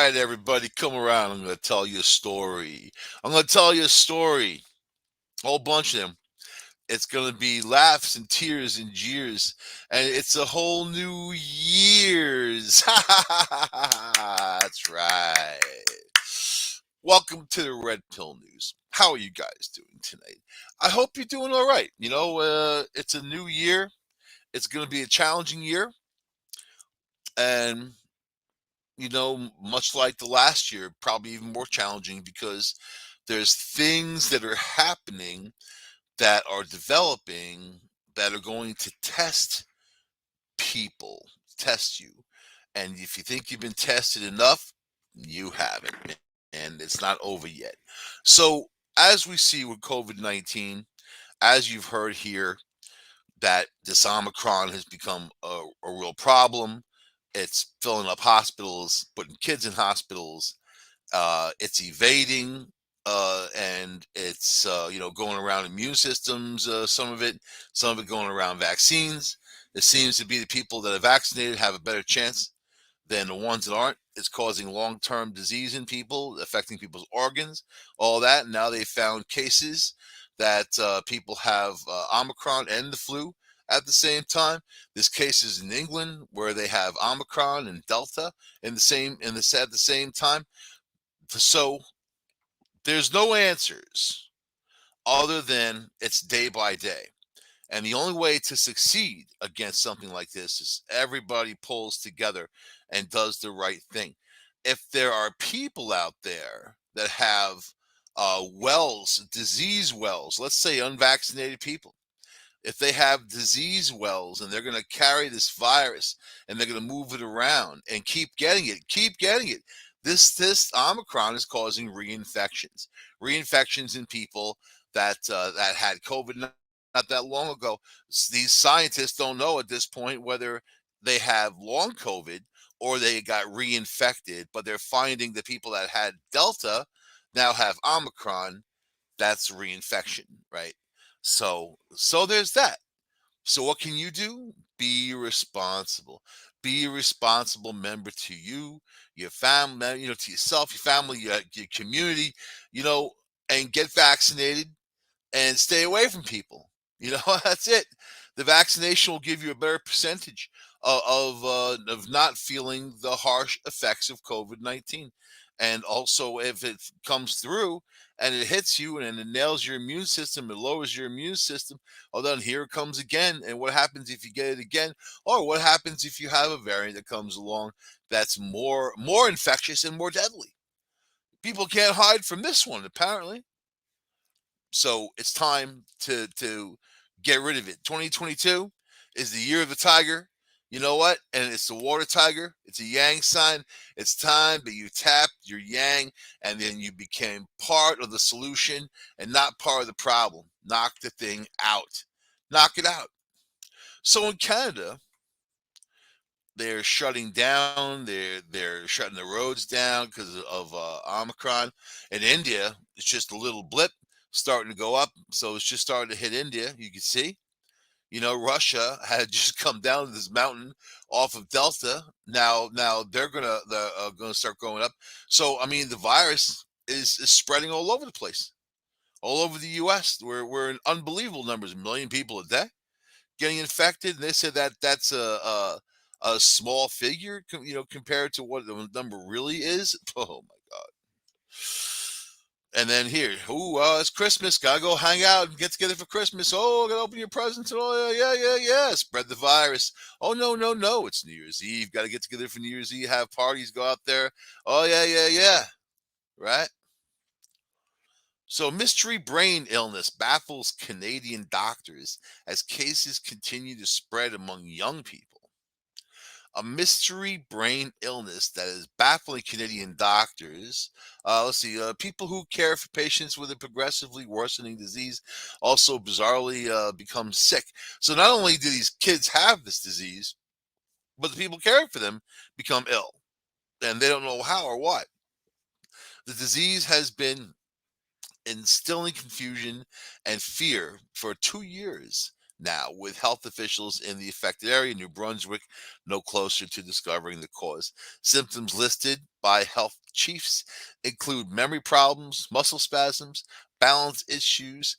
right, everybody, come around. I'm going to tell you a story. I'm going to tell you a story. A whole bunch of them. It's going to be laughs and tears and jeers. And it's a whole new year's. That's right. Welcome to the Red Pill News. How are you guys doing tonight? I hope you're doing all right. It's a new year. It's going to be a challenging year. And much like the last year, probably even more challenging because there's things that are happening that are developing that are going to test people, test you. And if you think you've been tested enough, you haven't, and it's not over yet. So, as we see with COVID 19, as you've heard here, that this Omicron has become a real problem. It's filling up hospitals, putting kids in hospitals. It's evading, and it's going around immune systems. Some of it going around vaccines. It seems to be the people that are vaccinated have a better chance than the ones that aren't. It's causing long-term disease in people, affecting people's organs, all that. Now they found cases that people have Omicron and the flu at the same time. This case is in England where they have Omicron and Delta at the same time. So there's no answers other than it's day by day. And the only way to succeed against something like this is everybody pulls together and does the right thing. If there are people out there that have disease wells, let's say unvaccinated people, if they have disease wells and they're going to carry this virus and they're going to move it around and keep getting it. This Omicron is causing reinfections in people that had COVID not that long ago. These scientists don't know at this point whether they have long COVID or they got reinfected, but they're finding the people that had Delta now have Omicron. That's reinfection, right? So there's that. So what can you do? Be responsible. Be a responsible member to you, your family, to yourself, your family, your community, you know, and get vaccinated and stay away from people. That's it. The vaccination will give you a better percentage of not feeling the harsh effects of COVID-19. And also, if it comes through and it hits you and it nails your immune system, it lowers your immune system. Oh, then here it comes again. And what happens if you get it again? Or what happens if you have a variant that comes along that's more infectious and more deadly? People can't hide from this one, apparently. So it's time to get rid of it. 2022 is the year of the tiger. You know what? And it's the water tiger. It's a yang sign. It's time that you tapped your yang and then you became part of the solution and not part of the problem. Knock the thing out. Knock it out. So in Canada, they're shutting down. They're shutting the roads down because of Omicron. In India, it's just a little blip starting to go up, so it's just starting to hit India. You can see. Russia had just come down to this mountain off of Delta. Now they're gonna start going up. So I mean, the virus is spreading all over the place, all over the U.S. We're in unbelievable numbers, a million people a day getting infected. And they said that that's a small figure, compared to what the number really is. Oh my God. And then here, it's Christmas. Gotta go hang out and get together for Christmas. Oh, gotta open your presents. And oh, yeah. Spread the virus. Oh, no, no, no. It's New Year's Eve. Gotta get together for New Year's Eve, have parties, go out there. Oh, yeah. Right? So, mystery brain illness baffles Canadian doctors as cases continue to spread among young people. A mystery brain illness that is baffling Canadian doctors. Let's see, people who care for patients with a progressively worsening disease also bizarrely become sick. So not only do these kids have this disease, but the people caring for them become ill, and they don't know how or why. The disease has been instilling confusion and fear for 2 years now, with health officials in the affected area, New Brunswick, no closer to discovering the cause. Symptoms listed by health chiefs include memory problems, muscle spasms, balance issues,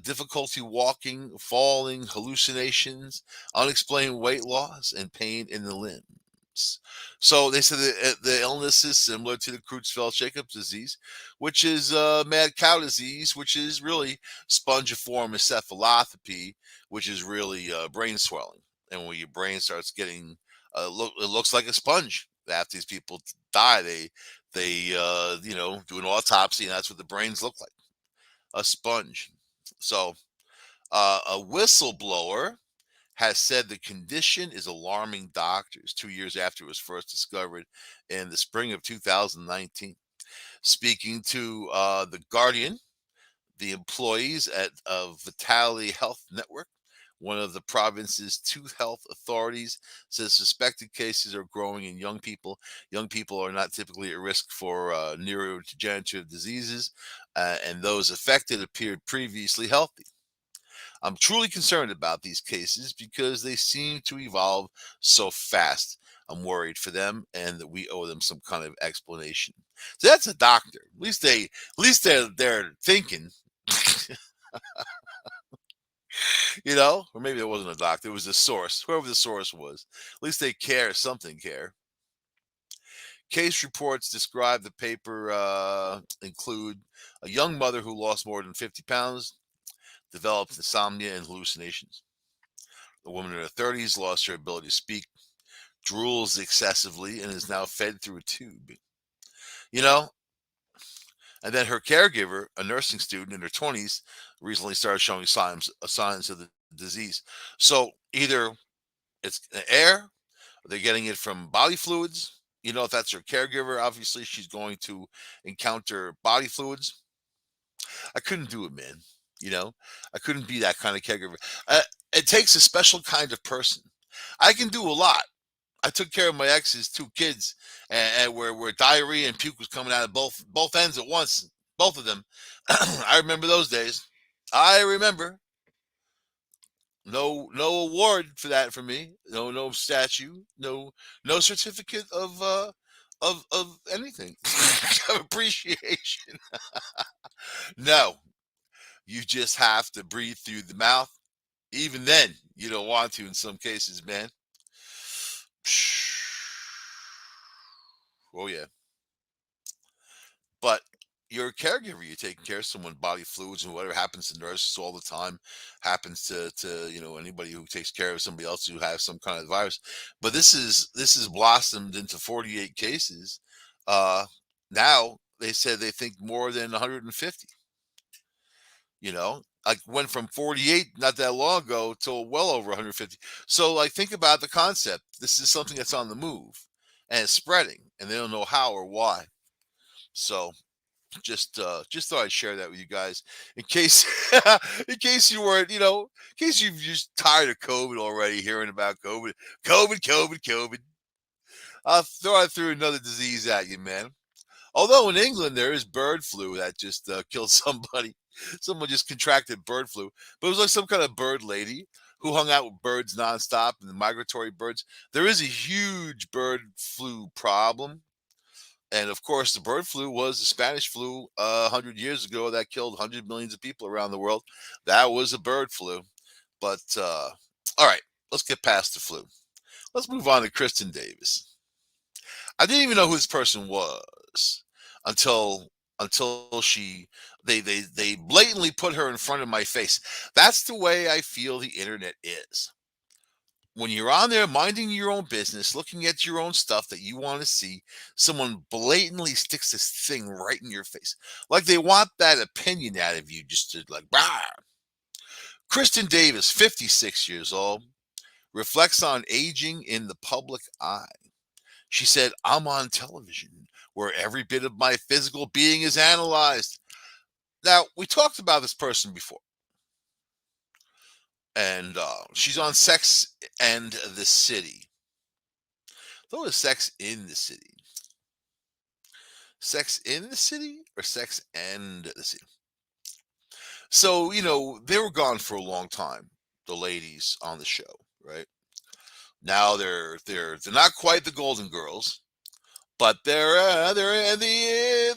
difficulty walking, falling, hallucinations, unexplained weight loss, and pain in the limbs. So they said that the illness is similar to the Creutzfeldt-Jakob disease, which is mad cow disease, which is really spongiform encephalopathy, which is really brain swelling. And when your brain starts getting, it looks like a sponge. After these people die, they do an autopsy, and that's what the brains look like, a sponge. So a whistleblower has said the condition is alarming doctors 2 years after it was first discovered in the spring of 2019. Speaking to The Guardian, the employees at Vitality Health Network, one of the province's two health authorities, says suspected cases are growing in young people. Young people are not typically at risk for neurodegenerative diseases, and those affected appeared previously healthy. I'm truly concerned about these cases because they seem to evolve so fast. I'm worried for them and that we owe them some kind of explanation. So that's a doctor. At least they're thinking, or maybe it wasn't a doctor, it was the source, whoever the source was. At least they care, something care. Case reports describe the paper include a young mother who lost more than 50 pounds, developed insomnia and hallucinations. The woman in her 30s lost her ability to speak, drools excessively, and is now fed through a tube. You know, and then her caregiver, a nursing student in her 20s, recently started showing signs of the disease. So either it's air, they're getting it from body fluids. If that's her caregiver, obviously she's going to encounter body fluids. I couldn't do it, man. You know, I couldn't be that kind of caregiver. It takes a special kind of person. I can do a lot. I took care of my ex's two kids, and where diarrhea and puke was coming out of both ends at once, both of them. I remember those days. I remember. No award for that for me. No statue. No certificate of anything of appreciation. No, you just have to breathe through the mouth. Even then, you don't want to in some cases, man. Oh yeah. But you're a caregiver. You're taking care of someone, body fluids and whatever happens to nurses all the time, happens to anybody who takes care of somebody else who has some kind of virus. But this is blossomed into 48 cases. Uh, Now they said they think more than 150. Like went from 48 not that long ago to well over 150. So like think about the concept. This is something that's on the move and it's spreading, and they don't know how or why. So just thought I'd share that with you guys in case in case you weren't, in case you've just tired of COVID already, hearing about COVID. I threw another disease at you, man. Although in England there is bird flu that just killed somebody. Someone just contracted bird flu, but it was like some kind of bird lady who hung out with birds nonstop and the migratory birds. There is a huge bird flu problem. And of course, the bird flu was the Spanish flu 100 years ago that killed hundreds of millions of people around the world. That was a bird flu. But all right, let's get past the flu. Let's move on to Kristen Davis. I didn't even know who this person was until until they blatantly put her in front of my face. That's the way I feel the internet is. When you're on there minding your own business, looking at your own stuff that you want to see, someone blatantly sticks this thing right in your face. Like they want that opinion out of you just to like, bah. Kristen Davis, 56 years old, reflects on aging in the public eye. She said, I'm on television where every bit of my physical being is analyzed. Now, we talked about this person before, and she's on Sex and the City. Though it's Sex in the City. Sex in the City or Sex and the City? So, they were gone for a long time. the ladies on the show, right? Now they're not quite the Golden Girls, but they're in the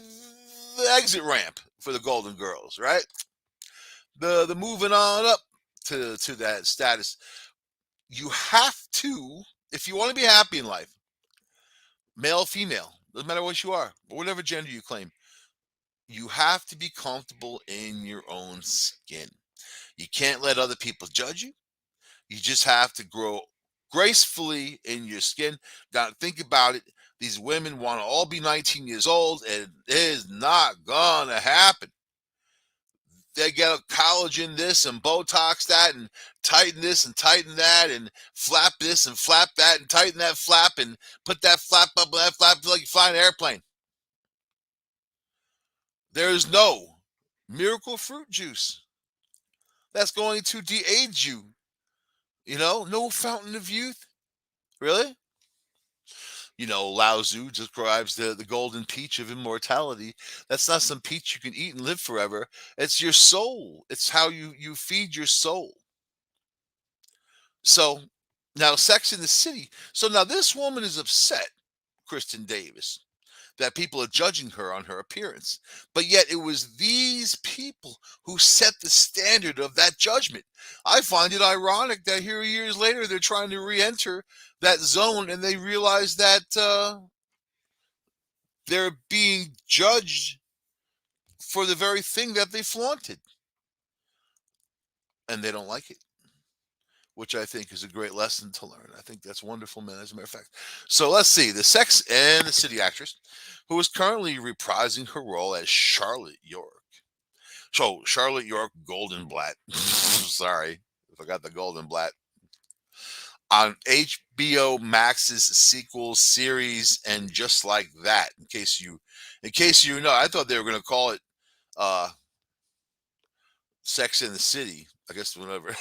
exit ramp for the Golden Girls, right? The moving on up to that status. You have to, if you want to be happy in life, male, female, doesn't matter what you are, or whatever gender you claim, you have to be comfortable in your own skin. You can't let other people judge you. You just have to grow gracefully in your skin. Now, think about it. These women want to all be 19 years old, and it is not going to happen. They get a collagen this and Botox that and tighten this and tighten that and flap this and flap that and tighten that flap and put that flap up and that flap like you fly an airplane. There is no miracle fruit juice that's going to de-age you. No fountain of youth. Really? Lao Tzu describes the golden peach of immortality. That's not some peach you can eat and live forever. It's your soul. It's how you feed your soul. So now Sex in the City. So now this woman is upset, Kristen Davis, that people are judging her on her appearance. But yet it was these people who set the standard of that judgment. I find it ironic that here years later they're trying to re-enter that zone and they realize that they're being judged for the very thing that they flaunted. And they don't like it, which I think is a great lesson to learn. I think that's wonderful, man, as a matter of fact. So let's see. The Sex and the City actress who is currently reprising her role as Charlotte York. So Charlotte York Goldenblatt. Sorry if I got the Goldenblatt. On HBO Max's sequel series and Just Like That. In case you know, I thought they were going to call it uh, Sex in the City. I guess whatever.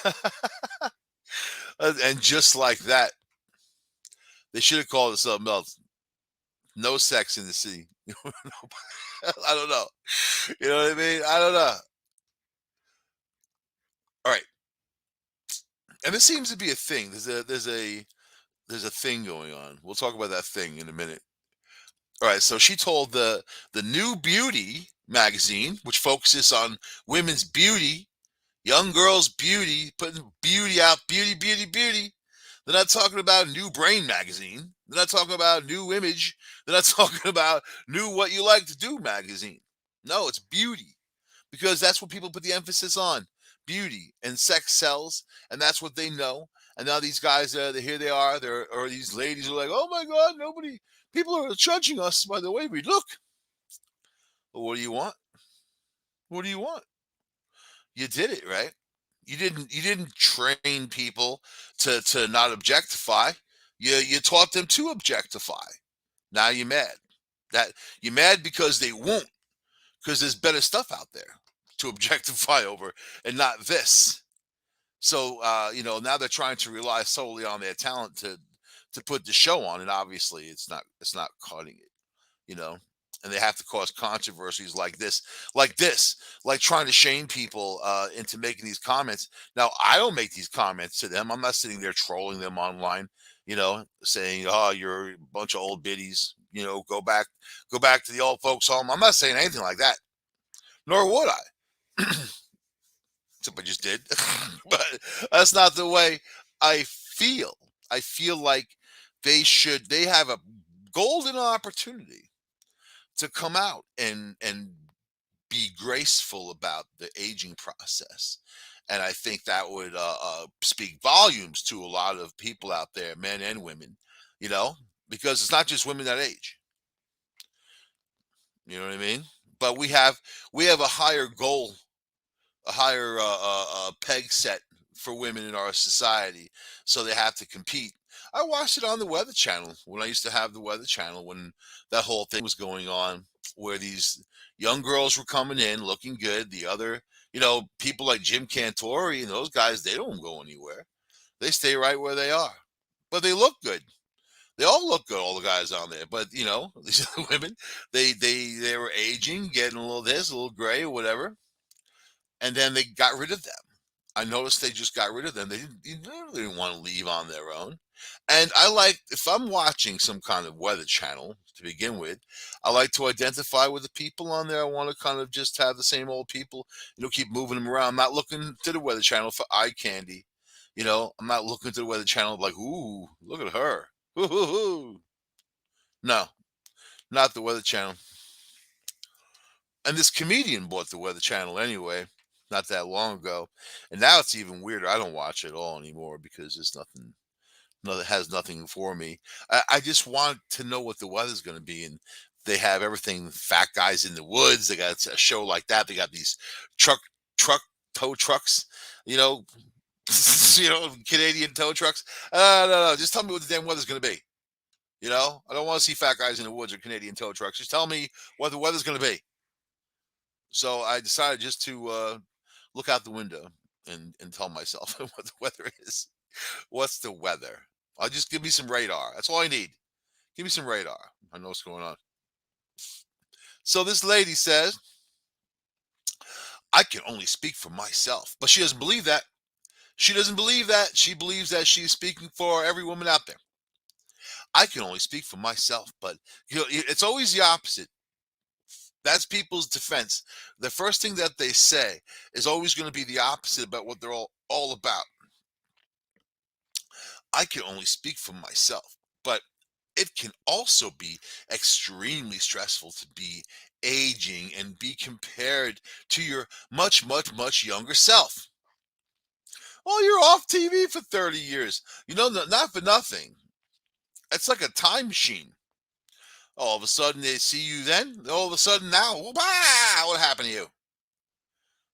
And Just Like That. They should have called it something else. No Sex in the City. I don't know. You know what I mean? I don't know. All right. And this seems to be a thing. There's a thing going on. We'll talk about that thing in a minute. All right. So she told the New Beauty magazine, which focuses on women's beauty, young girls' beauty, putting beauty out, beauty, beauty, beauty. They're not talking about New Brain magazine. They're not talking about New Image. They're not talking about New What You Like to Do magazine. No, it's beauty because that's what people put the emphasis on. Beauty and sex sells, and that's what they know. And now these guys, here they are, or these ladies are like, oh my God, people are judging us by the way we look. Well, what do you want? What do you want? You did it, right? You didn't train people to not objectify. You taught them to objectify. Now you're mad. That you're mad because they won't, because there's better stuff out there to objectify over and not this. So now they're trying to rely solely on their talent to put the show on, and obviously it's not cutting it, you know. And they have to cause controversies like this, like trying to shame people into making these comments. Now, I don't make these comments to them. I'm not sitting there trolling them online, saying, "Oh, you're a bunch of old biddies." Go back to the old folks' home. I'm not saying anything like that, nor would I. Except I just did. But that's not the way I feel. I feel like they have a golden opportunity to come out and be graceful about the aging process. And I think that would speak volumes to a lot of people out there, men and women, you know, because it's not just women that age. You know what I mean? But we have a higher goal, a higher peg set for women in our society, so they have to compete. I watched it on the Weather Channel when I used to have the Weather Channel when that whole thing was going on, where these young girls were coming in looking good. The other, people like Jim Cantori and those guys, they don't go anywhere. They stay right where they are, but they look good. They all look good, all the guys on there. But these women, they were aging, getting a little this, a little gray, or whatever, and then they got rid of them. I noticed they just got rid of them. They didn't want to leave on their own. And I like, if I'm watching some kind of weather channel to begin with, I like to identify with the people on there. I want to kind of just have the same old people, keep moving them around. I'm not looking to the weather channel for eye candy. I'm not looking to the weather channel like, ooh, look at her. Ooh, ooh, ooh. No, not the weather channel. And this comedian bought the Weather Channel anyway, not that long ago. And now it's even weirder. I don't watch it at all anymore because it's nothing. No, it has nothing for me. I just want to know what the weather's going to be, and they have everything. Fat guys in the woods. They got a show like that. They got these truck truck tow trucks. You know, Canadian tow trucks. No. Just tell me what the damn weather's going to be. I don't want to see fat guys in the woods or Canadian tow trucks. Just tell me what the weather's going to be. So I decided just to look out the window and tell myself what the weather is. What's the weather? I'll just give me some radar. That's all I need. Give me some radar. I know what's going on. So this lady says, I can only speak for myself. But she doesn't believe that. She doesn't believe that. She believes that she's speaking for every woman out there. I can only speak for myself. But it's always the opposite. That's people's defense. The first thing that they say is always going to be the opposite about what they're all about. I can only speak for myself, but it can also be extremely stressful to be aging and be compared to your much, much, much younger self. Oh, you're off TV for 30 years. Not for nothing. It's like a time machine. All of a sudden they see you then. All of a sudden now, what happened to you?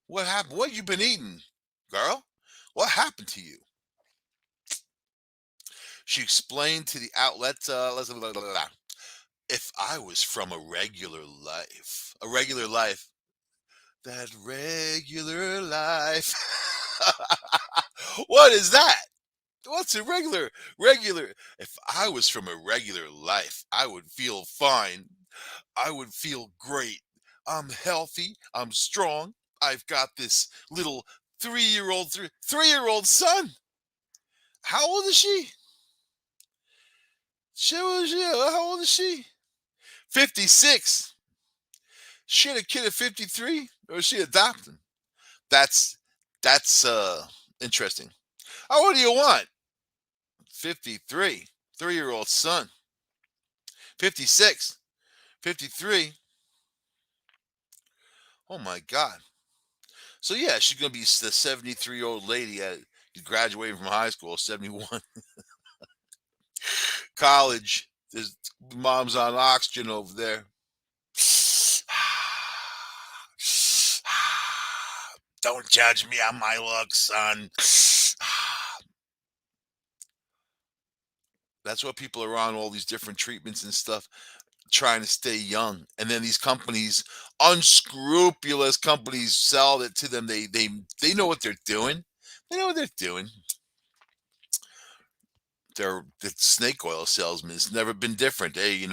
What happened? What you been eating, girl? What happened to you? She explained to the outlet, if I was from a regular life, that regular life. What is that? What's a regular? If I was from a regular life, I would feel fine. I would feel great. I'm healthy. I'm strong. I've got this little 3-year-old son. How old is she? How old is she? 56. She had a kid at 53, or is she adopting? That's that's interesting. How old do you want? 53. 3-year-old son. 56. 53. Oh my God. So yeah, she's gonna be the 73-year-old lady at graduating from high school, 71. College. There's mom's on oxygen over there. Don't judge me on my looks, son. That's what people are on all these different treatments and stuff, trying to stay young. And then these companies, unscrupulous companies, sell it to them. They know what they're doing. They know what they're doing. They're the snake oil salesman. It's never been different. Hey,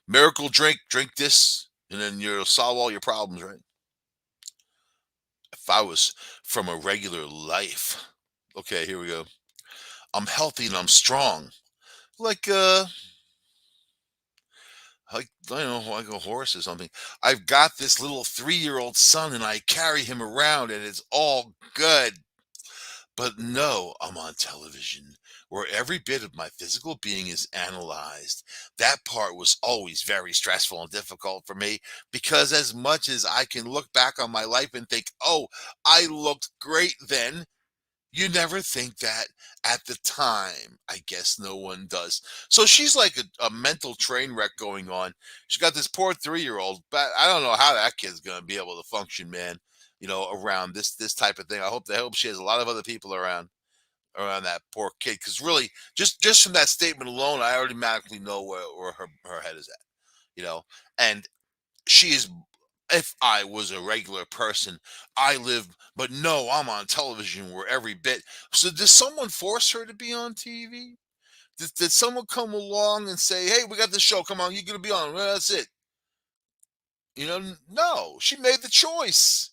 miracle drink this, and then you'll solve all your problems, right? If I was from a regular life, okay, here we go. I'm healthy and I'm strong, like I don't know, like a horse or something. I've got this little 3-year-old son, and I carry him around, and it's all good. But no, I'm on television where every bit of my physical being is analyzed. That part was always very stressful and difficult for me because, as much as I can look back on my life and think, oh, I looked great then, you never think that at the time. I guess no one does. So she's like a mental train wreck going on. She got this poor 3-year-old, but I don't know how that kid's going to be able to function, man. Around this type of thing. I hope she has a lot of other people around that poor kid, because really, just from that statement alone, I automatically know where her head is at. You know, and she is. If I was a regular person, I live, but no, I'm on television where every bit. So does someone force her to be on TV? Did someone come along and say, "Hey, we got this show. Come on, you're gonna be on. Well, that's it." No, she made the choice.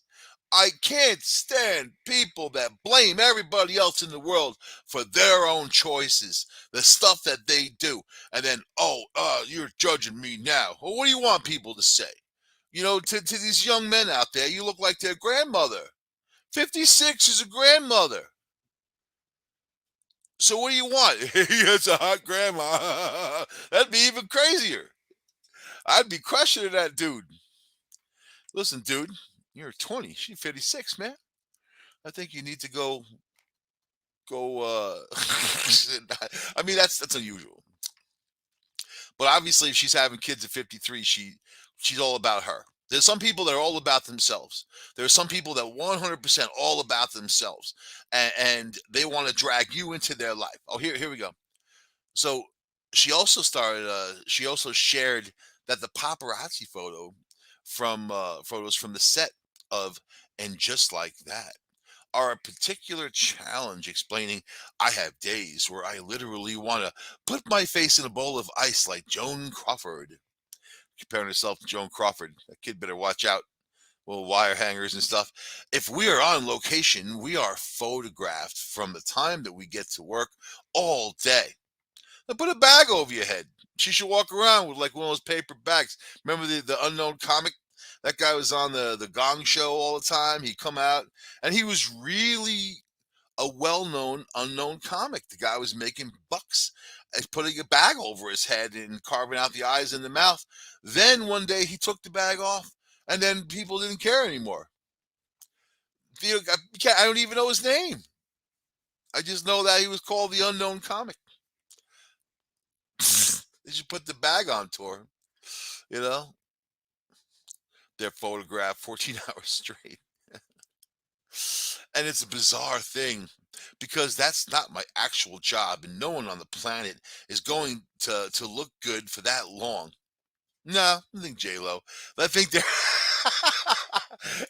I can't stand people that blame everybody else in the world for their own choices, the stuff that they do. And then, oh, you're judging me now. Well, what do you want people to say? To these young men out there, you look like their grandmother. 56 is a grandmother. So what do you want? It's a hot grandma. That'd be even crazier. I'd be crushing that dude. Listen, dude, you're 20. She's 56, man. I think you need to go. I mean, that's unusual. But obviously, if she's having kids at 53, she's all about her. There's some people that are all about themselves. There's some people that 100% all about themselves, and they want to drag you into their life. Oh, here we go. So she also shared that the paparazzi photos from the set of And Just Like That are a particular challenge, explaining, I have days where I literally want to put my face in a bowl of ice like Joan Crawford. Comparing herself to Joan Crawford. That kid better watch out. Little wire hangers and stuff. If we are on location, we are photographed from the time that we get to work all day. Now put a bag over your head. She should walk around with like one of those paper bags. Remember the unknown comic? That guy was on the Gong Show all the time. He'd come out and he was really a well-known unknown comic. The guy was making bucks and putting a bag over his head and carving out the eyes and the mouth. Then one day he took the bag off, and then people didn't care anymore. I don't even know his name. I just know that he was called the unknown comic. They should put the bag on tour. You know, they're photographed 14 hours straight. And it's a bizarre thing because that's not my actual job, and no one on the planet is going to look good for that long. No, I think J Lo. I think they're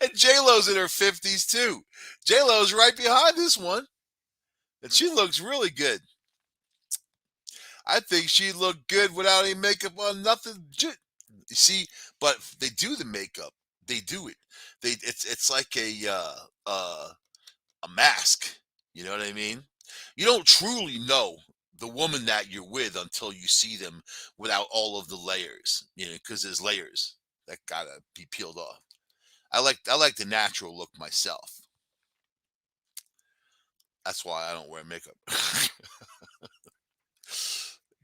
and J Lo's in her 50s too. J Lo's right behind this one, and she looks really good. I think she looked good without any makeup on, nothing. You see, but they do the makeup. They do it. It's like a mask. You know what I mean? You don't truly know the woman that you're with until you see them without all of the layers. Because there's layers that gotta be peeled off. I like the natural look myself. That's why I don't wear makeup.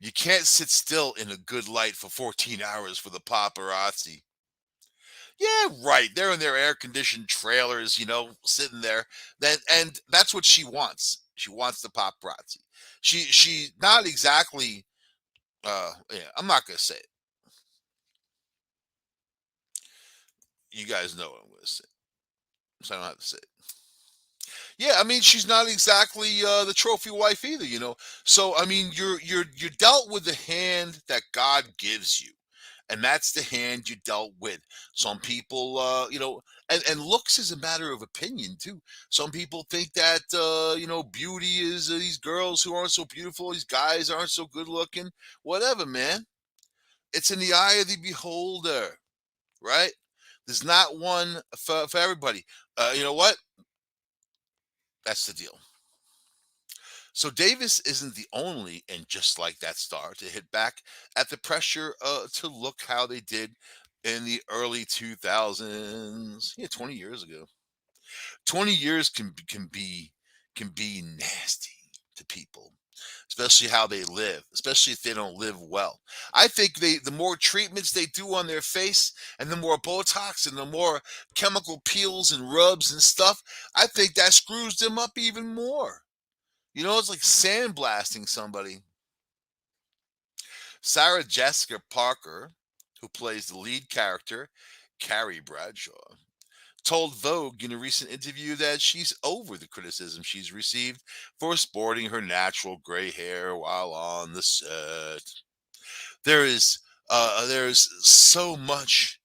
You can't sit still in a good light for 14 hours for the paparazzi. Yeah, right. They're in their air-conditioned trailers, sitting there. And that's what she wants. She wants the paparazzi. She not exactly. Yeah, I'm not gonna say it. You guys know what I'm gonna say, so I don't have to say it. Yeah, I mean she's not exactly the trophy wife either, So I mean you're dealt with the hand that God gives you, and that's the hand you dealt with. Some people, and looks is a matter of opinion too. Some people think that beauty is these girls who aren't so beautiful, these guys aren't so good looking. Whatever, man. It's in the eye of the beholder, right? There's not one for everybody. You know what? That's the deal. So Davis isn't the only and just like that star to hit back at the pressure to look how they did in the early 2000s. Yeah, 20 years ago. 20 years can be nasty to people, especially how they live, especially if they don't live well. I think the more treatments they do on their face and the more Botox and the more chemical peels and rubs and stuff, I think that screws them up even more. It's like sandblasting somebody. Sarah Jessica Parker, who plays the lead character, Carrie Bradshaw, told Vogue in a recent interview that she's over the criticism she's received for sporting her natural gray hair while on the set. There's so much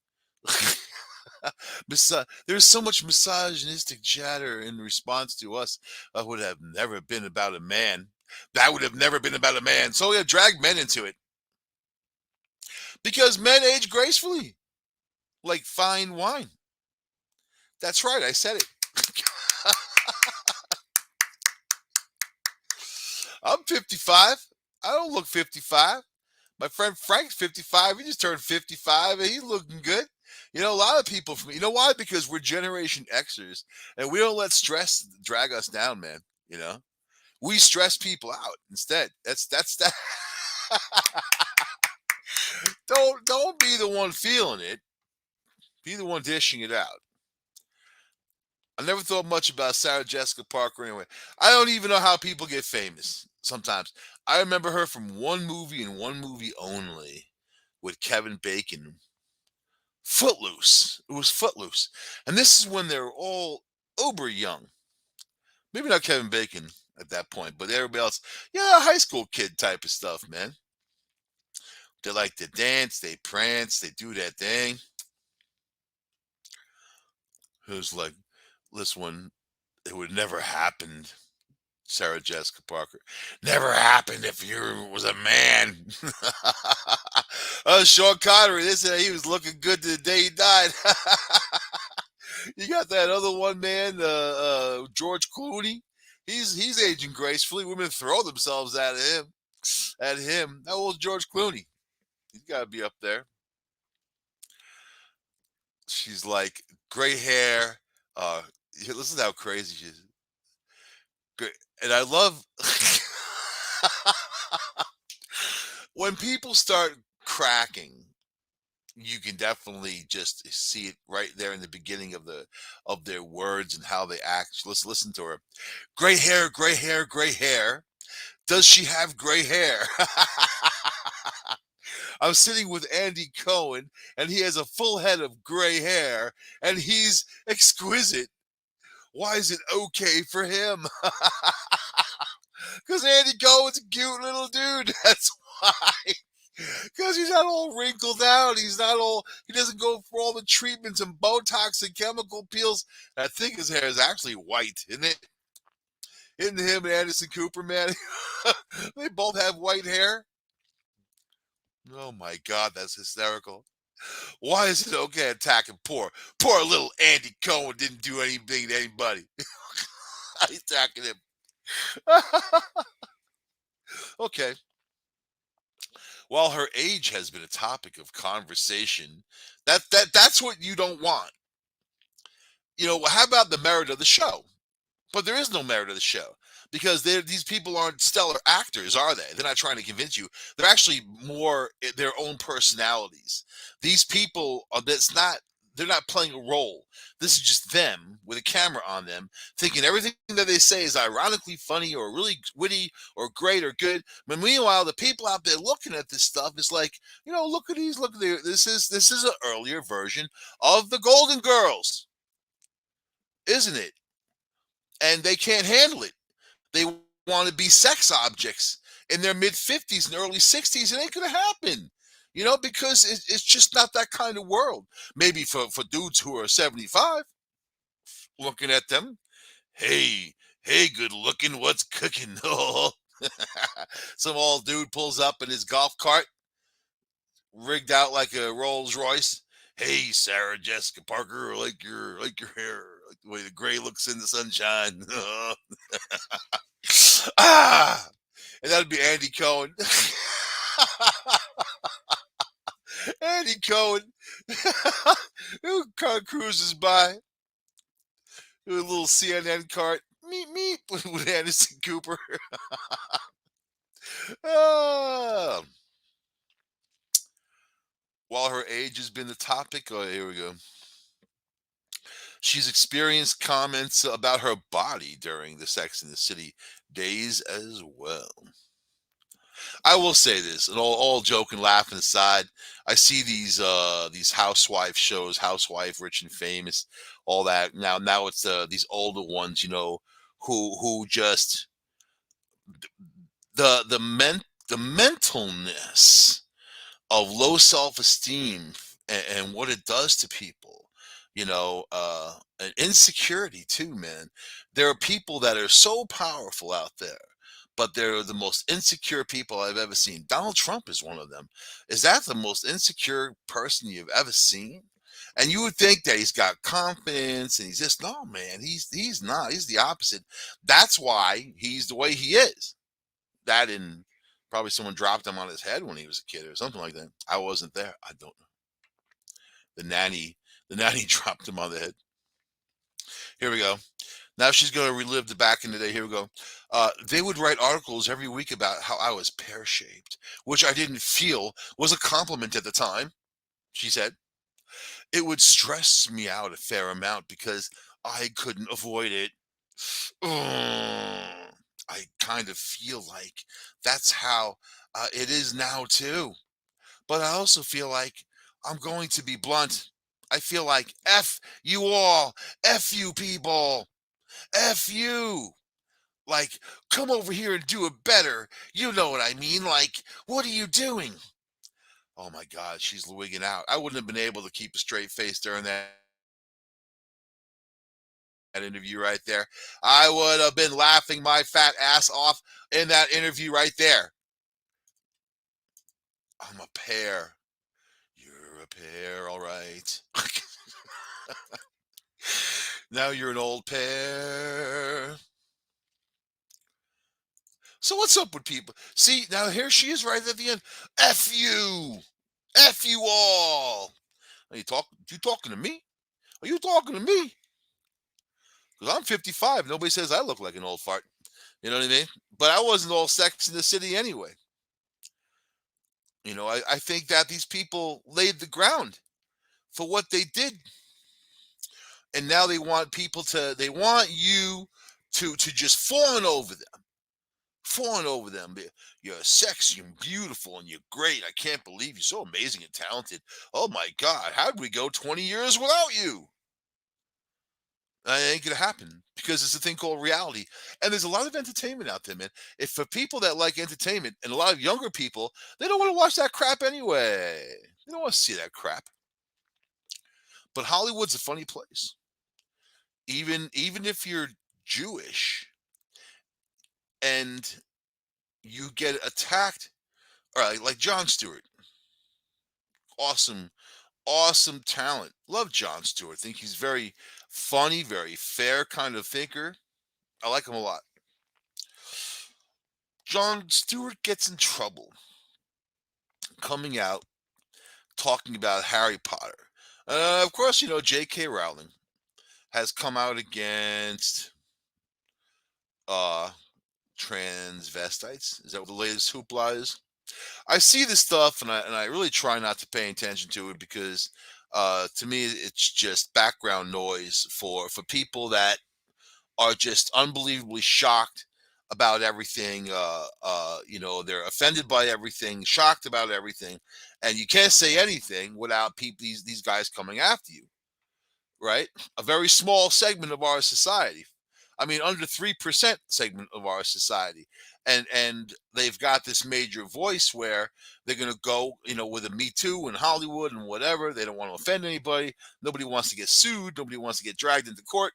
there's so much misogynistic chatter in response to us that would have never been about a man. That would have never been about a man. So yeah, drag men into it because men age gracefully, like fine wine. That's right. I said it. I'm 55. I don't look 55. My friend Frank's 55. He just turned 55 and he's looking good. A lot of people from, why? Because we're Generation Xers and we don't let stress drag us down, man. You know, we stress people out instead. That's that. Don't be the one feeling it. Be the one dishing it out. I never thought much about Sarah Jessica Parker anyway. I don't even know how people get famous sometimes. I remember her from one movie and one movie only with Kevin Bacon. Footloose. It was Footloose. And this is when they're all uber young. Maybe not Kevin Bacon at that point, but everybody else, yeah, high school kid type of stuff, man. They like to dance, they prance, they do that thing. It was like, this one, it would never happen. Sarah Jessica Parker. Never happened if you was a man. Sean Connery, they said he was looking good to the day he died. You got that other one, man, George Clooney. He's aging gracefully. Women throw themselves at him. At him. How old's George Clooney? He's got to be up there. She's like gray hair. Listen to how crazy she is. Great. And I love when people start cracking. You can definitely just see it right there in the beginning of their words and how they act. Let's listen to her. Gray hair, gray hair, gray hair. Does she have gray hair? I'm sitting with Andy Cohen, and he has a full head of gray hair, and he's exquisite. Why is it okay for him? Because Andy Cohen's a cute little dude. That's why. Because he's not all wrinkled out. He doesn't go for all the treatments and Botox and chemical peels. I think his hair is actually white, isn't it? Isn't him and Anderson Cooper, man? They both have white hair. Oh my God, that's hysterical. Why is it okay attacking poor little Andy Cohen didn't do anything to anybody? He's attacking him. Okay. While her age has been a topic of conversation, that's what you don't want. How about the merit of the show? But there is no merit of the show because these people aren't stellar actors, are they? They're not trying to convince you. They're actually more their own personalities. These people they're not playing a role. This is just them with a camera on them, thinking everything that they say is ironically funny or really witty or great or good. But meanwhile, the people out there looking at this stuff is like, look at these, look at there. This is an earlier version of the Golden Girls, isn't it? And they can't handle it. They want to be sex objects in their mid 50s and early 60s. It ain't going to happen, because it's just not that kind of world. Maybe for dudes who are 75, looking at them, hey, good looking, what's cooking? Some old dude pulls up in his golf cart, rigged out like a Rolls Royce. Hey, Sarah Jessica Parker, like your hair, like the way the gray looks in the sunshine. Ah, and that'd be Andy Cohen. Andy Cohen, who car cruises by with a little CNN cart, meet with Anderson Cooper. Ah. While her age has been the topic, oh, here we go. She's experienced comments about her body during the Sex and the City days as well. I will say this, and all joke and laughing aside, I see these housewife shows, Housewife, Rich and Famous, all that. Now it's these older ones, who just the mentalness of low self-esteem and what it does to people, and insecurity too, man. There are people that are so powerful out there, but they're the most insecure people I've ever seen. Donald Trump is one of them. Is that the most insecure person you've ever seen? And you would think that he's got confidence, and he's just no man. He's not. He's the opposite. That's why he's the way he is. That and probably someone dropped him on his head when he was a kid or something like that. I wasn't there. I don't know. The nanny, the nanny dropped him on the head. Here we go. Now she's going to relive the back in the day. Here we go. They would write articles every week about how I was pear shaped, which I didn't feel was a compliment at the time. She said it would stress me out a fair amount because I couldn't avoid it. I kind of feel like that's how it is now too. But I also feel like I'm going to be blunt. I feel like F you all, F you people, F you. Like, come over here and do it better. You know what I mean? Like, what are you doing? Oh my God, she's wigging out. I wouldn't have been able to keep a straight face during that interview right there. I would have been laughing my fat ass off in that interview right there. I'm a pear. You're a pear, all right. Now you're an old pear. So what's up with people? See, now here she is right at the end. F you. F you all. Are you talking to me? Are you talking to me? Because I'm 55. Nobody says I look like an old fart. You know what I mean? But I wasn't all Sex in the City anyway. I think that these people laid the ground for what they did. And now they want you to just fawn over them. You're sexy and beautiful and you're great. I can't believe you're so amazing and talented. Oh my God, how did we go 20 years without you? It ain't gonna happen because it's a thing called reality. And there's a lot of entertainment out there, man. If for people that like entertainment and a lot of younger people, they don't want to watch that crap anyway. They don't want to see that crap. But Hollywood's a funny place. Even if you're Jewish and you get attacked, all right, like Jon Stewart, awesome, awesome talent. Love Jon Stewart. Think he's very funny, very fair kind of thinker. I like him a lot. Jon Stewart gets in trouble coming out talking about Harry Potter. Of course, J.K. Rowling has come out against uh, transvestites. Is that what the latest hoopla is? I see this stuff and I really try not to pay attention to it because to me it's just background noise for people that are just unbelievably shocked about everything. They're offended by everything, shocked about everything, and you can't say anything without these guys coming after you, right? A very small segment of our society. I mean, under 3% segment of our society, and they've got this major voice where they're going to go, with a Me Too in Hollywood and whatever. They don't want to offend anybody. Nobody wants to get sued. Nobody wants to get dragged into court.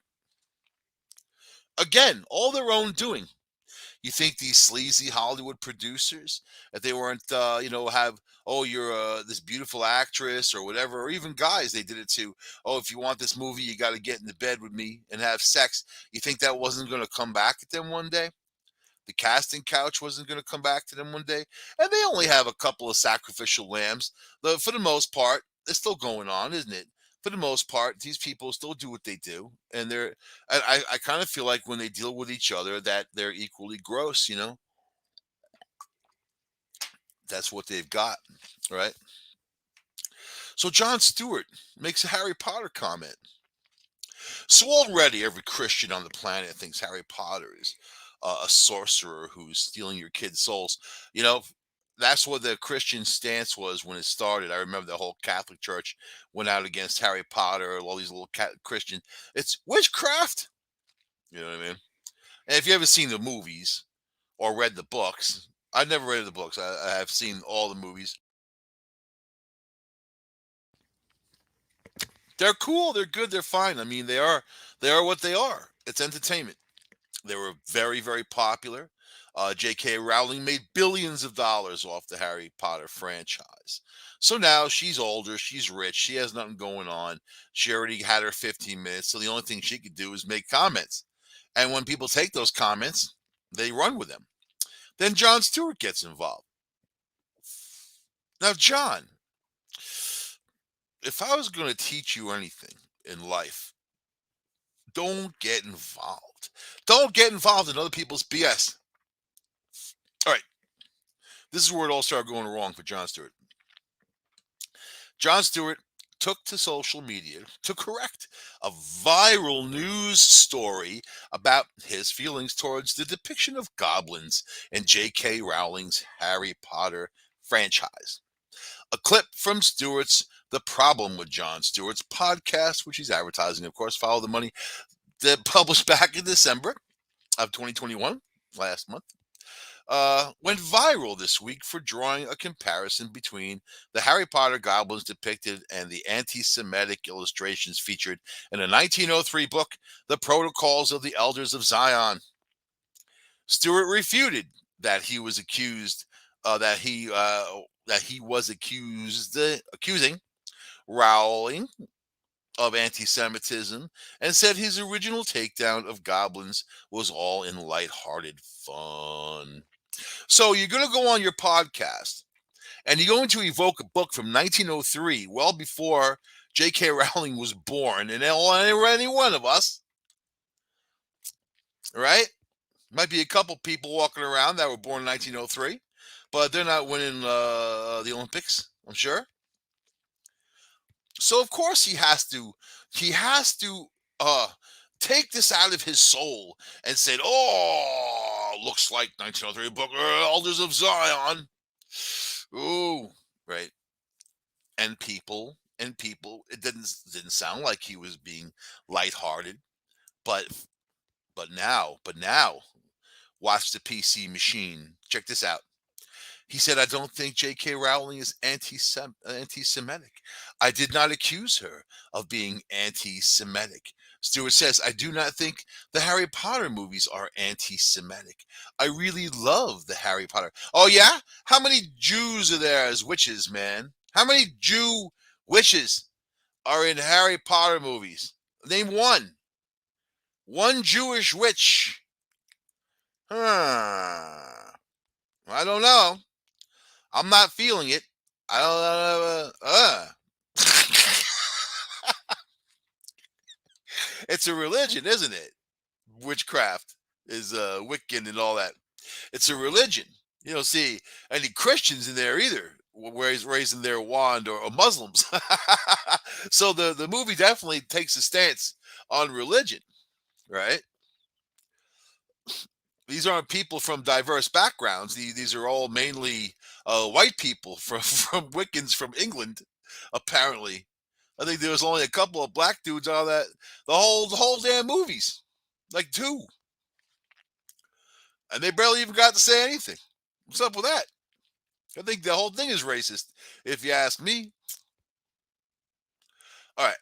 Again, all their own doing. You think these sleazy Hollywood producers, if they weren't, have, oh, you're this beautiful actress or whatever, or even guys, they did it too. Oh, if you want this movie, you got to get in the bed with me and have sex. You think that wasn't going to come back at them one day? The casting couch wasn't going to come back to them one day, and they only have a couple of sacrificial lambs. For the most part, it's still going on, isn't it? For the most part, these people still do what they do, and I kind of feel like when they deal with each other that they're equally gross. That's what they've got, right? So Jon Stewart makes a Harry Potter comment. So already every Christian on the planet thinks Harry Potter is a sorcerer who's stealing your kids' souls. You know, that's what the Christian stance was when it started. I remember the whole Catholic Church went out against Harry Potter, all these little Christian. It's witchcraft. You know what I mean? And if you ever seen the movies or read the books, I've never read the books. I have seen all the movies. They're cool. They're good. They're fine. I mean, they are what they are. It's entertainment. They were very, very popular. J.K. Rowling made billions of dollars off the Harry Potter franchise. So now she's older, she's rich, she has nothing going on. She already had her 15 minutes, so the only thing she could do is make comments. And when people take those comments, they run with them. Then Jon Stewart gets involved. Now, John, if I was going to teach you anything in life, don't get involved. Don't get involved in other people's BS. All right, this is where it all started going wrong for Jon Stewart. Jon Stewart took to social media to correct a viral news story about his feelings towards the depiction of goblins in J.K. Rowling's Harry Potter franchise. A clip from Stewart's The Problem with Jon Stewart's podcast, which he's advertising, of course, Follow the Money, that published back in December of 2021, last month, went viral this week for drawing a comparison between the Harry Potter goblins depicted and the anti-Semitic illustrations featured in a 1903 book, The Protocols of the Elders of Zion. Stewart refuted that he was accused accusing Rowling of anti-Semitism and said his original takedown of goblins was all in lighthearted fun. So you're going to go on your podcast and you're going to evoke a book from 1903, well before J.K. Rowling was born, and any one of us, right? Might be a couple people walking around that were born in 1903, but they're not winning the Olympics, I'm sure. So of course he has to take this out of his soul and say, "Oh, looks like 1903 book, Elders of Zion." Ooh, right. And people, it didn't sound like he was being lighthearted, but but now, watch the PC machine. Check this out. He said, "I don't think J.K. Rowling is anti-Semitic. I did not accuse her of being anti-Semitic." Stewart says, "I do not think the Harry Potter movies are anti-Semitic. I really love the Harry Potter." Oh, yeah? How many Jews are there as witches, man? How many Jew witches are in Harry Potter movies? Name one. One Jewish witch. Huh. I don't know. I'm not feeling it. I don't. It's a religion, isn't it? Witchcraft is Wiccan and all that. It's a religion. You don't see any Christians in there either, where he's raising their wand, or Muslims. So the movie definitely takes a stance on religion, right? These aren't people from diverse backgrounds. These are all mainly white people from from Wiccans from England, apparently. I think there was only a couple of black dudes on that the whole damn movies, like two, and they barely even got to say anything. What's up with that? I think the whole thing is racist, if you ask me. All right.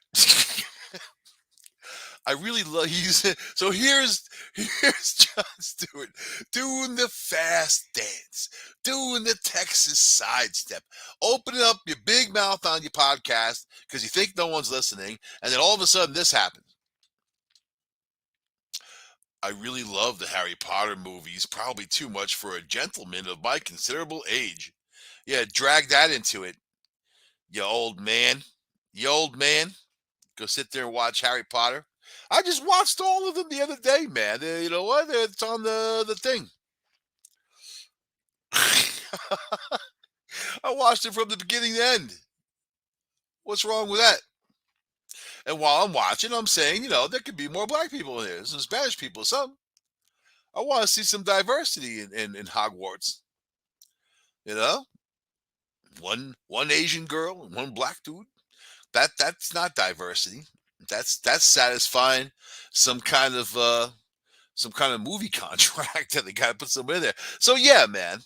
I really love he's so here's Jon Stewart doing the fast dance, doing the Texas sidestep, opening up your big mouth on your podcast because you think no one's listening, and then all of a sudden this happens. "I really love the Harry Potter movies, probably too much for a gentleman of my considerable age." Yeah, drag that into it, you old man. You old man. Go sit there and watch Harry Potter. I just watched all of them the other day, man. You know what? It's on the thing. I watched it from the beginning to end. What's wrong with that? And while I'm watching, I'm saying, there could be more black people in there, some Spanish people, some. I want to see some diversity in Hogwarts. You know, one Asian girl and one black dude. That's not diversity. That's satisfying some kind of movie contract that they got to put somewhere in there. So yeah, man,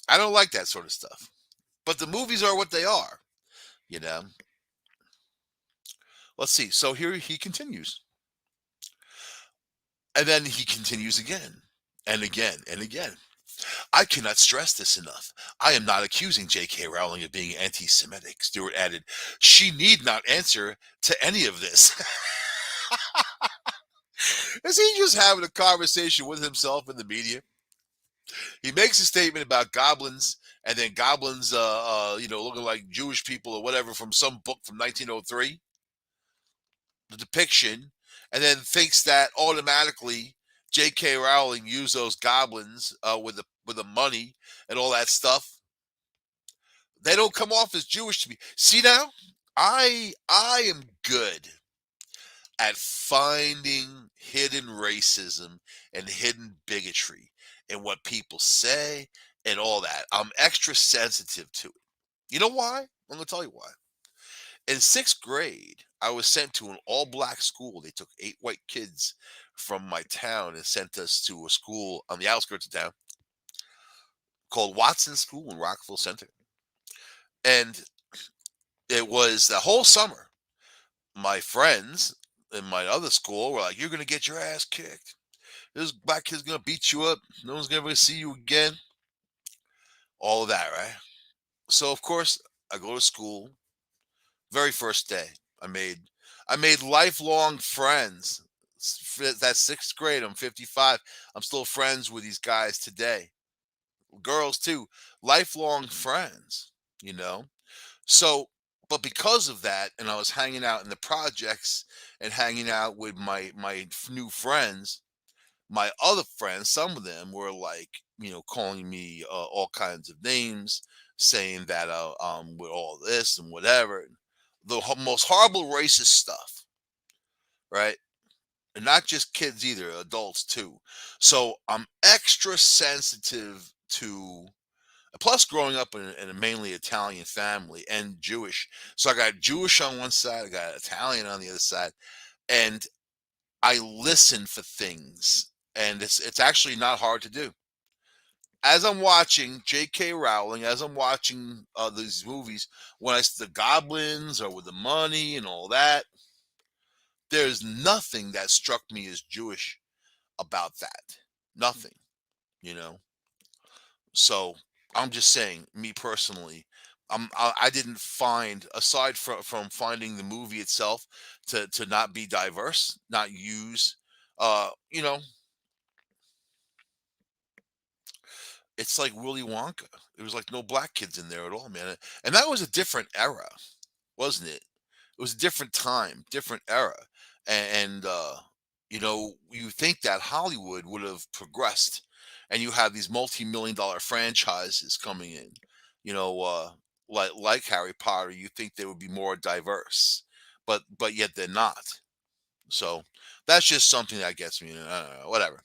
I don't like that sort of stuff. But the movies are what they are, you know. Let's see. So here he continues. And then he continues again. And again. I cannot stress this enough. I am not accusing J.K. Rowling of being anti Semitic, Stewart added. She need not answer to any of this. Is he just having a conversation with himself in the media? He makes a statement about goblins, and then goblins, looking like Jewish people or whatever from some book from 1903, the depiction, and then thinks that automatically J.K. Rowling used those goblins with the money and all that stuff. They don't come off as Jewish to me. See now, I am good at finding hidden racism and hidden bigotry in what people say and all that. I'm extra sensitive to it. You know why? I'm gonna tell you why. In sixth grade, I was sent to an all-black school. They took 8 white kids from my town and sent us to a school on the outskirts of town called Watson School in Rockville Center. And it was the whole summer. My friends in my other school were like, "You're gonna get your ass kicked. This black kid's gonna beat you up. No one's gonna ever see you again." All of that, right? So of course I go to school. Very first day, I made lifelong friends. That's sixth grade. I'm 55. I'm still friends with these guys today. Girls too. Lifelong friends. You know. So, but because of that, and I was hanging out in the projects and hanging out with my new friends, my other friends, some of them were like, calling me all kinds of names, saying that with all this and whatever, the most horrible racist stuff, right? And not just kids either, adults too. So I'm extra sensitive to. Plus, growing up in a mainly Italian family and Jewish, so I got Jewish on one side, I got Italian on the other side, and I listen for things, and it's actually not hard to do. As I'm watching J.K. Rowling, as I'm watching these movies, when I see the goblins or with the money and all that, there's nothing that struck me as Jewish about that. Nothing, you know. So I'm just saying, me personally, I didn't find, aside from finding the movie itself to not be diverse, not use, you know, it's like Willy Wonka. There was like no black kids in there at all, man. And that was a different era, wasn't it? It was a different time, different era. And you think that Hollywood would have progressed and you have these multi-million-dollar franchises coming in, you know, uh, like Harry Potter, you think they would be more diverse, but yet they're not. So that's just something that gets me. I don't know, whatever.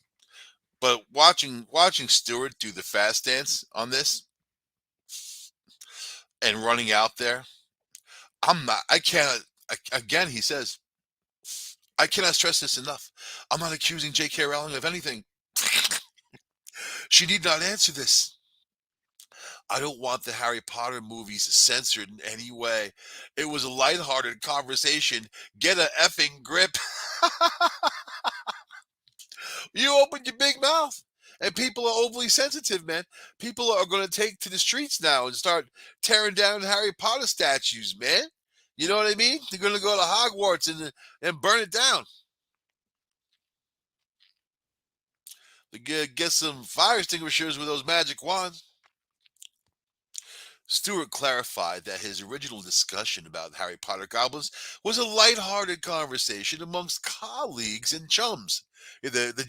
But watching Stewart do the fast dance on this and running out there, I'm not. I can't. Again, he says, I cannot stress this enough. I'm not accusing J.K. Rowling of anything. She need not answer this. I don't want the Harry Potter movies censored in any way. It was a lighthearted conversation. Get a effing grip. You opened your big mouth. And people are overly sensitive, man. People are going to take to the streets now and start tearing down Harry Potter statues, man. You know what I mean? They're going to go to Hogwarts and burn it down. They get some fire extinguishers with those magic wands. Stewart clarified that his original discussion about Harry Potter goblins was a light-hearted conversation amongst colleagues and chums. The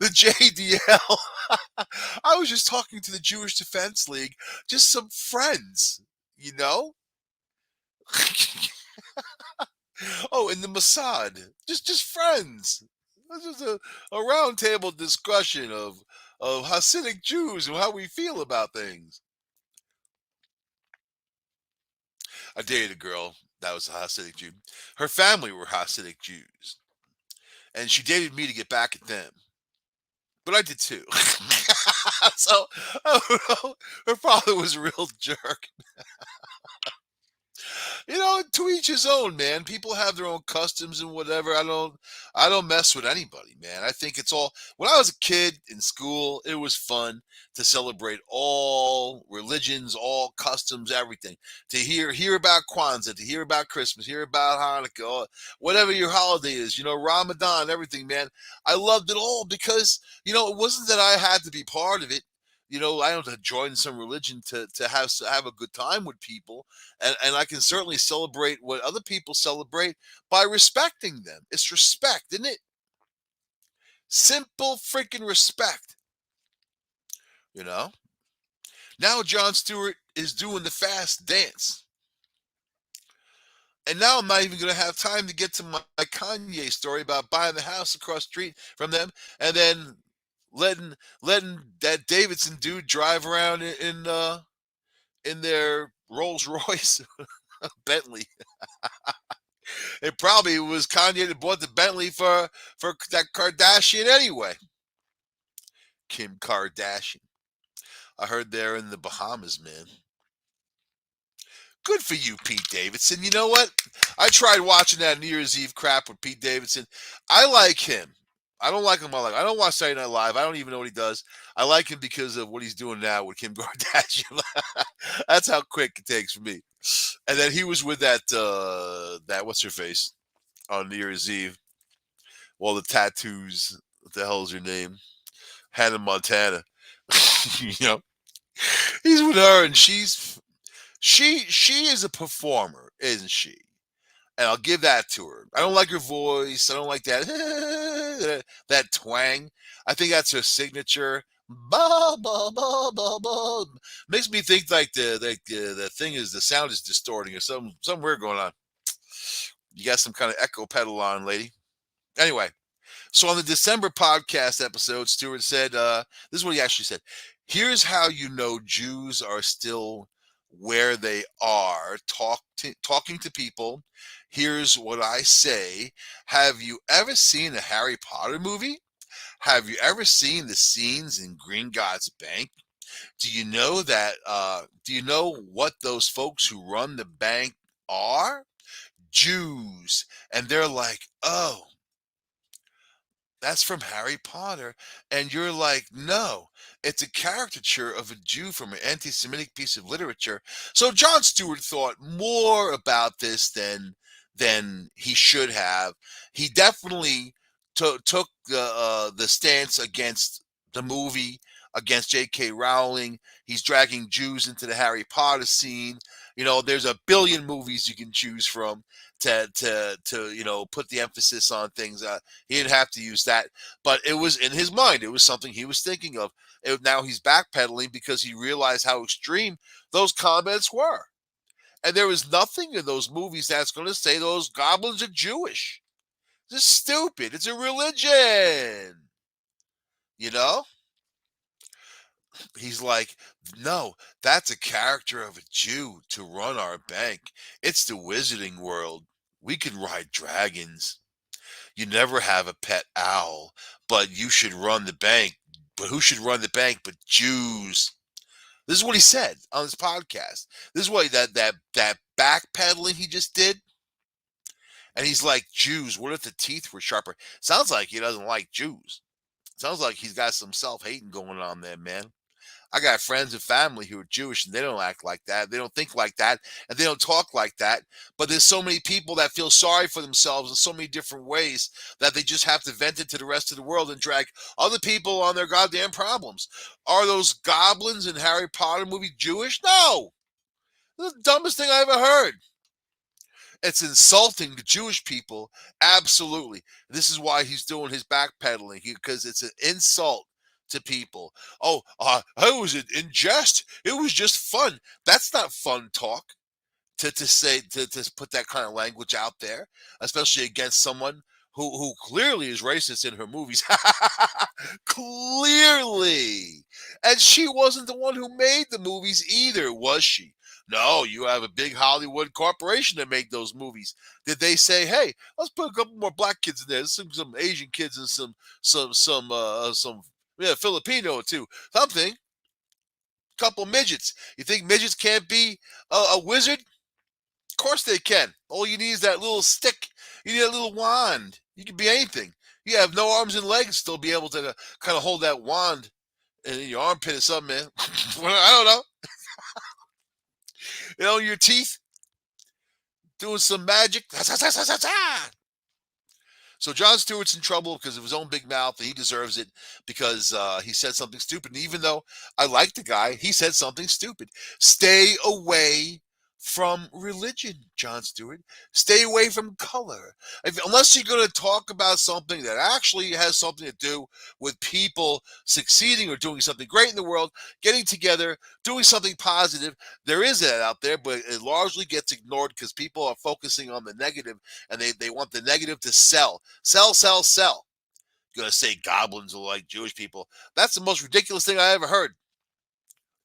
JDL. I was just talking to the Jewish Defense League, just some friends, you know. Oh, and the Mossad, just friends. This is a roundtable discussion of Hasidic Jews and how we feel about things. I dated a girl that was a Hasidic Jew. Her family were Hasidic Jews, and she dated me to get back at them. But I did too. So, I don't know. Her father was a real jerk. To each his own, man. People have their own customs and whatever. I don't mess with anybody, man. I think it's all. When I was a kid in school, it was fun to celebrate all religions, all customs, everything. To hear about Kwanzaa, to hear about Christmas, hear about Hanukkah, or whatever your holiday is. Ramadan, everything, man. I loved it all because it wasn't that I had to be part of it. I don't have to join some religion to have a good time with people, and I can certainly celebrate what other people celebrate by respecting them. It's respect, isn't it? Simple freaking respect. You know. Now Jon Stewart is doing the fast dance, and now I'm not even going to have time to get to my Kanye story about buying the house across the street from them, and then letting that Davidson dude drive around in their Rolls Royce Bentley. It probably was Kanye that bought the Bentley for that Kardashian anyway. Kim Kardashian. I heard they're in the Bahamas, man. Good for you, Pete Davidson. You know what? I tried watching that New Year's Eve crap with Pete Davidson. I like him. I don't like him. I don't watch Saturday Night Live. I don't even know what he does. I like him because of what he's doing now with Kim Kardashian. That's how quick it takes for me. And then he was with that what's her face on New Year's Eve. All the tattoos. What the hell is her name? Hannah Montana. you know, he's with her, and she is a performer, isn't she? And I'll give that to her. I don't like her voice. I don't like that twang. I think that's her signature. Ba, ba, ba, ba, ba. Makes me think like the thing is the sound is distorting or something weird going on. You got some kind of echo pedal on, lady. Anyway, so on the December podcast episode, Stewart said, this is what he actually said. Here's how you know Jews are still where they are, talking to people. Here's what I say. Have you ever seen a Harry Potter movie? Have you ever seen the scenes in Green God's Bank? Do you know that? Do you know what those folks who run the bank are? Jews. And they're like, oh, that's from Harry Potter. And you're like, no, it's a caricature of a Jew from an anti Semitic piece of literature. So Jon Stewart thought more about this than he should have. He definitely took the stance against the movie, against J.K. Rowling. He's dragging Jews into the Harry Potter scene. There's a billion movies you can choose from to put the emphasis on things. He didn't have to use that, but it was in his mind. It was something he was thinking of. Now he's backpedaling because he realized how extreme those comments were. And there is nothing in those movies that's going to say those goblins are Jewish. It's stupid. It's a religion. You know? He's like, no, that's a character of a Jew to run our bank. It's the wizarding world. We can ride dragons. You never have a pet owl, but you should run the bank. But who should run the bank but Jews? This is what he said on his podcast. This is what that backpedaling he just did. And he's like, Jews, what if the teeth were sharper? Sounds like he doesn't like Jews. Sounds like he's got some self-hating going on there, man. I got friends and family who are Jewish and they don't act like that. They don't think like that and they don't talk like that. But there's so many people that feel sorry for themselves in so many different ways that they just have to vent it to the rest of the world and drag other people on their goddamn problems. Are those goblins in Harry Potter movie Jewish? No. This is the dumbest thing I ever heard. It's insulting to Jewish people. Absolutely. This is why he's doing his backpedaling because it's an insult to people. Oh, I was in jest. It was just fun. That's not fun talk to say to put that kind of language out there, especially against someone who clearly is racist in her movies. Clearly. And she wasn't the one who made the movies either, was she? No, you have a big Hollywood corporation that made those movies. Did they say, "Hey, let's put a couple more black kids in there, some Asian kids, and some Filipino too, something, couple midgets"? You think midgets can't be a wizard? Of course they can. All you need is that little stick. You need a little wand. You can be anything. You have no arms and legs, still be able to kind of hold that wand in your armpit or something, man. I don't know. Your teeth doing some magic. So Jon Stewart's in trouble because of his own big mouth, and he deserves it because he said something stupid. And even though I like the guy, he said something stupid. Stay away from religion, Jon Stewart. Stay away from color. Unless you're going to talk about something that actually has something to do with people succeeding or doing something great in the world, getting together, doing something positive. There is that out there, but it largely gets ignored because people are focusing on the negative, and they want the negative to sell. Sell, sell, sell. You're going to say goblins are like Jewish people. That's the most ridiculous thing I ever heard,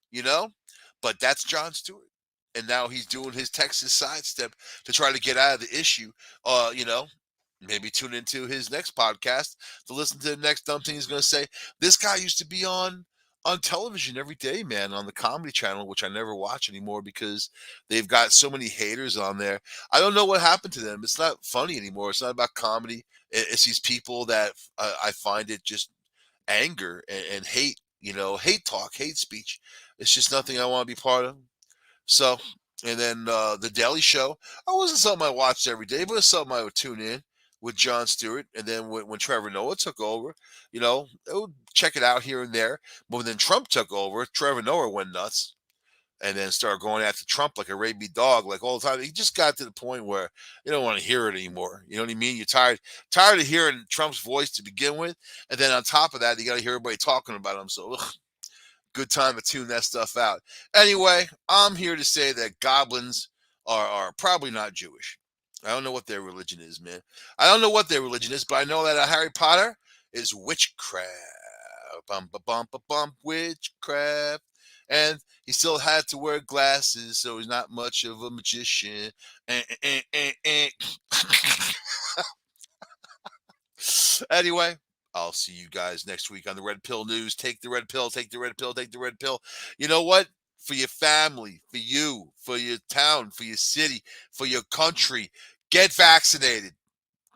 you know? But that's Jon Stewart. And now he's doing his Texas sidestep to try to get out of the issue. Maybe tune into his next podcast to listen to the next dumb thing he's going to say. This guy used to be on television every day, man, on the Comedy Channel, which I never watch anymore because they've got so many haters on there. I don't know what happened to them. It's not funny anymore. It's not about comedy. It's these people that I find it just anger and hate, hate talk, hate speech. It's just nothing I want to be part of. So, and then the Daily Show. I wasn't something I watched every day, but it's something I would tune in with Jon Stewart. And then when Trevor Noah took over, I would check it out here and there. But when then Trump took over, Trevor Noah went nuts and then started going after Trump like a rabid dog, like all the time. He just got to the point where you don't want to hear it anymore. You know what I mean? You're tired of hearing Trump's voice to begin with, and then on top of that, you got to hear everybody talking about him. So, good time to tune that stuff out. Anyway, I'm here to say that goblins are probably not Jewish. I don't know what their religion is, man. I don't know what their religion is, but I know that Harry Potter is witchcraft. Bum, ba, bum, ba, bum, witchcraft. And he still had to wear glasses, so he's not much of a magician. Anyway, I'll see you guys next week on the Red Pill News. Take the red pill, take the red pill, take the red pill. You know what? For your family, for you, for your town, for your city, for your country, get vaccinated.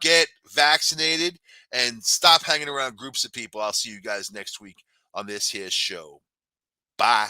Get vaccinated and stop hanging around groups of people. I'll see you guys next week on this here show. Bye.